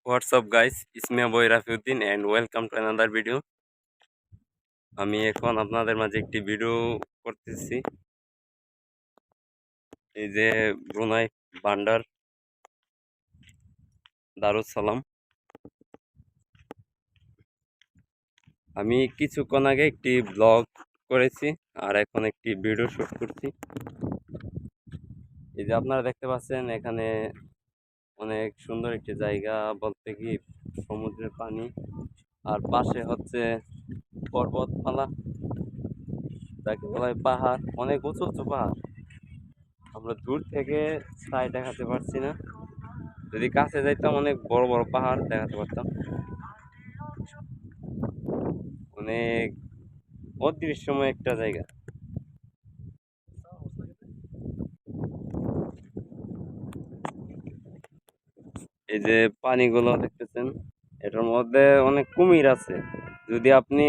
What's up guys, it's me boy Rafiuddin and welcome to another video. আমি এখন আপনাদের মাঝে একটি ভিডিও করতেছি। এই যে ব্রুনাই বান্ডার দারুস সালাম। আমি কিছুক্ষণ আগে একটি ব্লগ করেছি আর এখন একটি ভিডিও শুট করছি। এই যে আপনারা দেখতে পাচ্ছেন এখানে অনেক সুন্দর একটি জায়গা, বলতে কি সমুদ্রের পানি আর পাশে হচ্ছে পর্বতমালা, যাকে বলা হয় পাহাড়, অনেক উঁচু উঁচু পাহাড়। আমরা দূর থেকে ছাই দেখাতে পারছি না, যদি কাছে যাইতাম অনেক বড় বড় পাহাড় দেখাতে পারতাম। অনেক অদৃশ্যময় একটা জায়গা। এই যে পানিগুলো দেখতেছেন, এটার মধ্যে অনেক কুমির আছে। যদি আপনি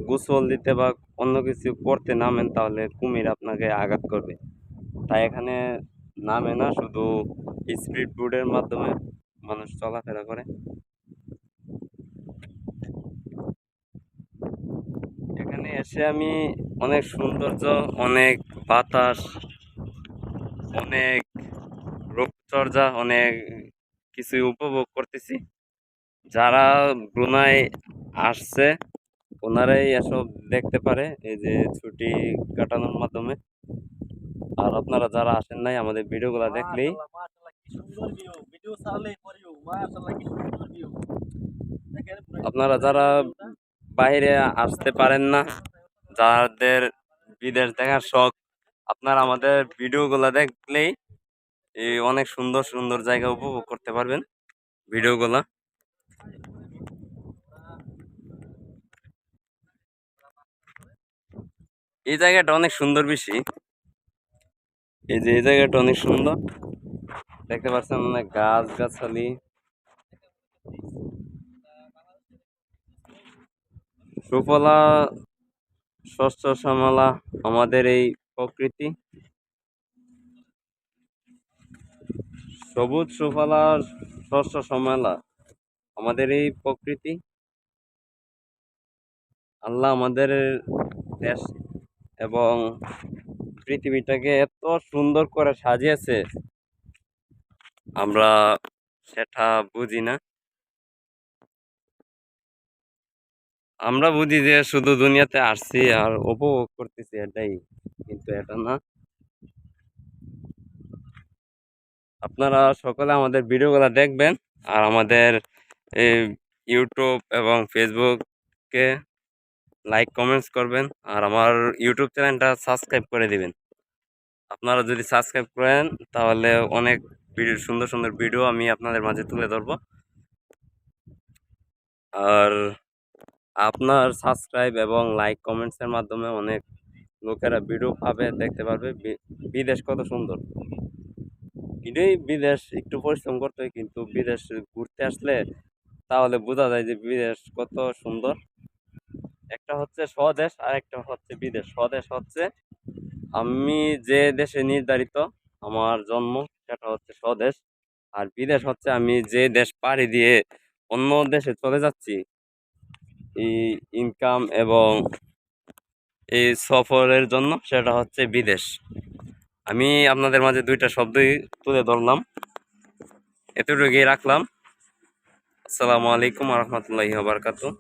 গোসল দিতে বা অন্য কিছু করতে নামেন তাহলে কুমির আপনাকে আঘাত করবে। তাই এখানে নামে না, শুধু স্পিড বোটের মাধ্যমে মানুষ চলাফেরা করে। এখানে এসে আমি অনেক সৌন্দর্য, অনেক বাতাস, অনেক রূপচর্চা, অনেক কিছু উপভোগ করতেছি। যারা ব্রুনাই আসছে ওনারাই এসব দেখতে পারে এই যে ছুটি কাটানোর মাধ্যমে। আর আপনারা যারা আসেন নাই, আমাদের ভিডিওগুলো দেখলেই, আপনারা যারা বাইরে আসতে পারেন না, যাদের বিদেশ দেখার শখ, আপনারা আমাদের ভিডিওগুলো দেখলেই এই অনেক সুন্দর সুন্দর জায়গা উপভোগ করতে পারবেন। ভিডিওগুলা এই জায়গাটা অনেক সুন্দর বেশি। এই যে এই জায়গাটা অনেক সুন্দর, দেখতে পাচ্ছেন অনেক গাছ গাছালি, সুফলা শস্য শ্যামলা আমাদের এই প্রকৃতি। সবুজ সুফলা শস্য শ্যামলা আমাদের এই প্রকৃতি। আল্লাহ আমাদের দেশ এবং পৃথিবীটাকে এত সুন্দর করে সাজিয়েছে, আমরা সেটা বুঝি না। আমরা বুঝি যে শুধু দুনিয়াতে আসছি আর উপভোগ করতেছি, এটাই, কিন্তু এটা না। আপনারা সকলে আমাদের ভিডিওগুলো দেখবেন আর আমাদের ইউটিউব এবং ফেসবুকে লাইক কমেন্টস করবেন আর আমার ইউটিউব চ্যানেলটা সাবস্ক্রাইব করে দিবেন। আপনারা যদি সাবস্ক্রাইব করেন তাহলে অনেক ভিডিও, সুন্দর সুন্দর ভিডিও আমি আপনাদের মাঝে তুলে ধরবো। আর আপনার সাবস্ক্রাইব এবং লাইক কমেন্টসের মাধ্যমে অনেক লোকেরা ভিডিও পাবে, দেখতে পারবে বিদেশ কত সুন্দর। এটাই বিদেশ, একটু পরিশ্রম করতে হয়, কিন্তু বিদেশ ঘুরতে আসলে তাহলে বোঝা যায় যে বিদেশ কত সুন্দর। একটা হচ্ছে স্বদেশ আর একটা হচ্ছে বিদেশ। স্বদেশ হচ্ছে আমি যে দেশে নির্ধারিত আমার জন্ম, সেটা হচ্ছে স্বদেশ। আর বিদেশ হচ্ছে আমি যে দেশ পাড়ি দিয়ে অন্য দেশে চলে যাচ্ছি, এই ইনকাম এবং এই সফরের জন্য, সেটা হচ্ছে বিদেশ। আমি আপনাদের মাঝে দুইটা শব্দই তুলে ধরলাম, এতটুকুই রাখলাম। আসসালামু আলাইকুম ওয়া রাহমাতুল্লাহি ওয়া বারাকাতুহু।